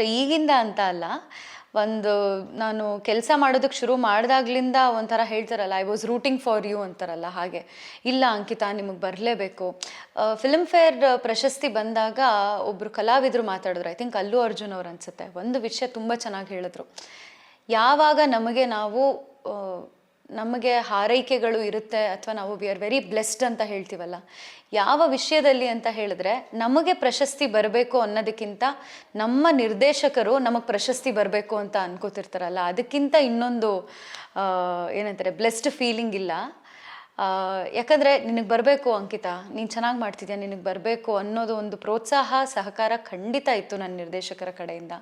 ಈಗಿಂದ ಅಂತ ಅಲ್ಲ, ಒಂದು ನಾನು ಕೆಲಸ ಮಾಡೋದಕ್ಕೆ ಶುರು ಮಾಡಿದಾಗ್ಲಿಂದ ಒಂಥರ ಹೇಳ್ತಾರಲ್ಲ, I was rooting for you ಅಂತಾರಲ್ಲ, ಹಾಗೆ. ಇಲ್ಲ ಅಂಕಿತಾ, ನಿಮಗೆ ಬರಲೇಬೇಕು. ಫಿಲ್ಮ್ ಫೇರ್ ಪ್ರಶಸ್ತಿ ಬಂದಾಗ ಒಬ್ಬರು ಕಲಾವಿದರು ಮಾತಾಡಿದ್ರು, ಐ ಥಿಂಕ್ ಅಲ್ಲು ಅರ್ಜುನ್ ಅವ್ರು ಅನಿಸುತ್ತೆ. ಒಂದು ವಿಷಯ ತುಂಬ ಚೆನ್ನಾಗಿ ಹೇಳಿದ್ರು. ಯಾವಾಗ ನಮಗೆ ಹಾರೈಕೆಗಳು ಇರುತ್ತೆ, ಅಥವಾ ನಾವು ವಿ ಆರ್ ವೆರಿ ಬ್ಲೆಸ್ಡ್ ಅಂತ ಹೇಳ್ತೀವಲ್ಲ, ಯಾವ ವಿಷಯದಲ್ಲಿ ಅಂತ ಹೇಳಿದ್ರೆ, ನಮಗೆ ಪ್ರಶಸ್ತಿ ಬರಬೇಕು ಅನ್ನೋದಕ್ಕಿಂತ ನಮ್ಮ ನಿರ್ದೇಶಕರು ನಮಗೆ ಪ್ರಶಸ್ತಿ ಬರಬೇಕು ಅಂತ ಅನ್ಕೋತಿರ್ತಾರಲ್ಲ, ಅದಕ್ಕಿಂತ ಇನ್ನೊಂದು ಏನಂತಾರೆ ಬ್ಲೆಸ್ಡ್ ಫೀಲಿಂಗ್ ಇಲ್ಲ. ಯಾಕಂದರೆ ನಿನಗೆ ಬರಬೇಕು ಅಂಕಿತಾ, ನೀನು ಚೆನ್ನಾಗಿ ಮಾಡ್ತಿದ್ಯಾ, ನಿನಗೆ ಬರಬೇಕು ಅನ್ನೋದು ಒಂದು ಪ್ರೋತ್ಸಾಹ, ಸಹಕಾರ ಖಂಡಿತ ಇತ್ತು ನನ್ನ ನಿರ್ದೇಶಕರ ಕಡೆಯಿಂದ.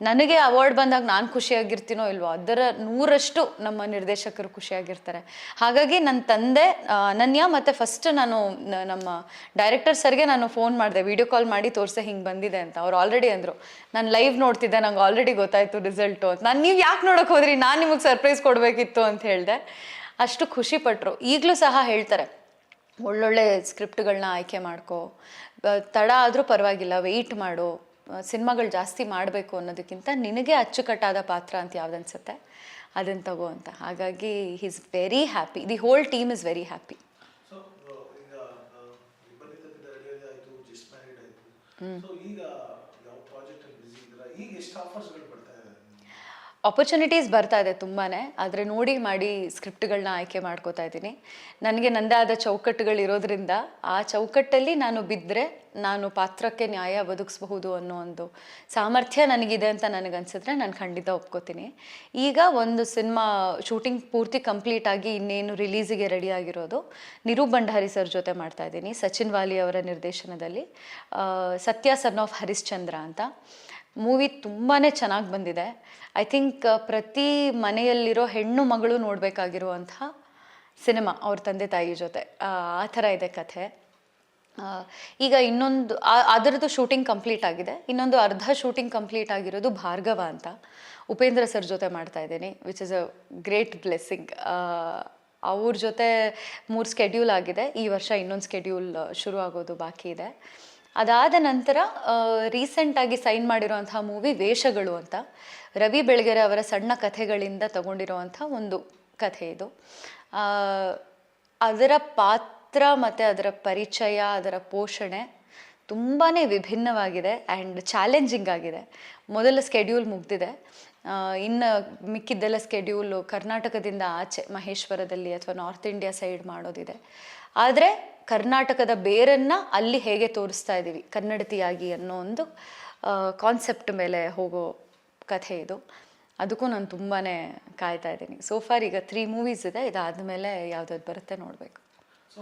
ನನಗೆ ಅವಾರ್ಡ್ ಬಂದಾಗ ನಾನು ಖುಷಿಯಾಗಿರ್ತೀನೋ ಇಲ್ವೋ, ಅದರ 100ರಷ್ಟು ನಮ್ಮ ನಿರ್ದೇಶಕರು ಖುಷಿಯಾಗಿರ್ತಾರೆ. ಹಾಗಾಗಿ ನನ್ನ ತಂದೆ ಅನನ್ಯ ಮತ್ತು ಫಸ್ಟ್ ನಾನು ನಮ್ಮ ಡೈರೆಕ್ಟರ್ ಸರ್ಗೆ ನಾನು ಫೋನ್ ಮಾಡಿದೆ, ವಿಡಿಯೋ ಕಾಲ್ ಮಾಡಿ ತೋರಿಸೆ ಹಿಂಗೆ ಬಂದಿದೆ ಅಂತ. ಅವ್ರು ಆಲ್ರೆಡಿ ಅಂದರು, ನಾನು ಲೈವ್ ನೋಡ್ತಿದ್ದೆ, ನಂಗೆ ಆಲ್ರೆಡಿ ಗೊತ್ತಾಯಿತು ರಿಸಲ್ಟು ಅಂತ. ನೀವು ಯಾಕೆ ನೋಡೋಕೆ ಹೋದ್ರಿ, ನಾನು ನಿಮಗೆ ಸರ್ಪ್ರೈಸ್ ಕೊಡಬೇಕಿತ್ತು ಅಂತ ಹೇಳಿದೆ. ಅಷ್ಟು ಖುಷಿಪಟ್ಟರು. ಈಗಲೂ ಸಹ ಹೇಳ್ತಾರೆ, ಒಳ್ಳೊಳ್ಳೆ ಸ್ಕ್ರಿಪ್ಟ್ಗಳನ್ನ ಆಯ್ಕೆ ಮಾಡ್ಕೊ, ತಡ ಆದರೂ ಪರವಾಗಿಲ್ಲ, ವೆಯ್ಟ್ ಮಾಡು, ಸಿನಿಮಾಗಳು ಜಾಸ್ತಿ ಮಾಡಬೇಕು ಅನ್ನೋದಕ್ಕಿಂತ ನಿನಗೆ ಅಚ್ಚುಕಟ್ಟಾದ ಪಾತ್ರ ಅಂತ ಯಾವ್ದು ಅನ್ಸುತ್ತೆ ಅದನ್ನು ತಗೋ ಅಂತ. ಹಾಗಾಗಿ he is very happy, the whole team is very happy. Opportunities ಬರ್ತಾ ಇದೆ ತುಂಬಾ, ಆದರೆ ನೋಡಿ ಮಾಡಿ ಸ್ಕ್ರಿಪ್ಟ್ಗಳನ್ನ ಆಯ್ಕೆ ಮಾಡ್ಕೋತಾ ಇದ್ದೀನಿ. ನನಗೆ ನನ್ನದೇ ಆದ ಚೌಕಟ್ಟುಗಳಿರೋದ್ರಿಂದ ಆ ಚೌಕಟ್ಟಲ್ಲಿ ನಾನು ಬಿದ್ದರೆ ನಾನು ಪಾತ್ರಕ್ಕೆ ನ್ಯಾಯ ಒದಗಿಸ್ಬಹುದು ಅನ್ನೋ ಒಂದು ಸಾಮರ್ಥ್ಯ ನನಗಿದೆ ಅಂತ ನನಗನ್ಸಿದ್ರೆ ನಾನು ಖಂಡಿತ ಒಪ್ಕೋತೀನಿ. ಈಗ ಒಂದು ಸಿನಿಮಾ ಶೂಟಿಂಗ್ ಪೂರ್ತಿ ಕಂಪ್ಲೀಟ್ ಆಗಿ ಇನ್ನೇನು ರಿಲೀಸಿಗೆ ರೆಡಿ ಆಗಿರೋದು, ನಿರೂಪ್ ಭಂಡಾರಿ ಸರ್ ಜೊತೆ ಮಾಡ್ತಾ ಇದ್ದೀನಿ, ಸಚಿನ್ ವಾಲಿ ಅವರ ನಿರ್ದೇಶನದಲ್ಲಿ. ಸತ್ಯ ಸನ್ ಆಫ್ ಹರಿಶ್ಚಂದ್ರ ಅಂತ ಮೂವಿ ತುಂಬಾ ಚೆನ್ನಾಗಿ ಬಂದಿದೆ. ಐ ಥಿಂಕ್ ಪ್ರತಿ ಮನೆಯಲ್ಲಿರೋ ಹೆಣ್ಣು ಮಗಳು ನೋಡಬೇಕಾಗಿರುವಂತಹ ಸಿನಿಮಾ, ಅವ್ರ ತಂದೆ ತಾಯಿ ಜೊತೆ. ಆ ಥರ ಇದೆ ಕಥೆ. ಈಗ ಇನ್ನೊಂದು ಅದರದ್ದು ಶೂಟಿಂಗ್ ಕಂಪ್ಲೀಟ್ ಆಗಿದೆ, ಇನ್ನೊಂದು ಅರ್ಧ ಶೂಟಿಂಗ್ ಕಂಪ್ಲೀಟ್ ಆಗಿರೋದು ಭಾರ್ಗವ ಅಂತ ಉಪೇಂದ್ರ ಸರ್ ಜೊತೆ ಮಾಡ್ತಾ ಇದ್ದೀನಿ, which is a great blessing. ಅವ್ರ ಜೊತೆ 3 ಸ್ಕೆಡ್ಯೂಲ್ ಆಗಿದೆ, ಈ ವರ್ಷ ಇನ್ನೊಂದು ಸ್ಕೆಡ್ಯೂಲ್ ಶುರು ಆಗೋದು ಬಾಕಿ ಇದೆ. ಅದಾದ ನಂತರ ರೀಸೆಂಟಾಗಿ ಸೈನ್ ಮಾಡಿರೋಂಥ ಮೂವಿ ವೇಷಗಳು ಅಂತ, ರವಿ ಬೆಳಗೆರೆ ಅವರ ಸಣ್ಣ ಕಥೆಗಳಿಂದ ತಗೊಂಡಿರೋವಂಥ ಒಂದು ಕಥೆ ಇದು. ಅದರ ಪಾತ್ರ ಮತ್ತು ಅದರ ಪರಿಚಯ, ಅದರ ಪೋಷಣೆ ತುಂಬಾ ವಿಭಿನ್ನವಾಗಿದೆ ಆ್ಯಂಡ್ ಚಾಲೆಂಜಿಂಗ್ ಆಗಿದೆ. ಮೊದಲ ಸ್ಕೆಡ್ಯೂಲ್ ಮುಗ್ದಿದೆ, ಇನ್ನು ಮಿಕ್ಕಿದ್ದೆಲ್ಲ ಸ್ಕೆಡ್ಯೂಲು ಕರ್ನಾಟಕದಿಂದ ಆಚೆ ಮಹೇಶ್ವರದಲ್ಲಿ ಅಥವಾ ನಾರ್ತ್ ಇಂಡಿಯಾ ಸೈಡ್ ಮಾಡೋದಿದೆ. ಆದರೆ ಕರ್ನಾಟಕದ ಬೇರನ್ನು ಅಲ್ಲಿ ಹೇಗೆ ತೋರಿಸ್ತಾ ಇದ್ದೀವಿ ಕನ್ನಡತಿಯಾಗಿ ಅನ್ನೋ ಒಂದು ಕಾನ್ಸೆಪ್ಟ್ ಮೇಲೆ ಹೋಗೋ ಕಥೆ ಇದು. ಅದಕ್ಕೂ ನಾನು ತುಂಬಾ ಕಾಯ್ತಾ ಇದ್ದೀನಿ. ಸೋ ಫಾರ್ ಈಗ 3 ಮೂವೀಸ್ ಇದೆ, ಇದಾದಮೇಲೆ ಯಾವುದಾದ್ರು ಬರುತ್ತೆ ನೋಡಬೇಕು.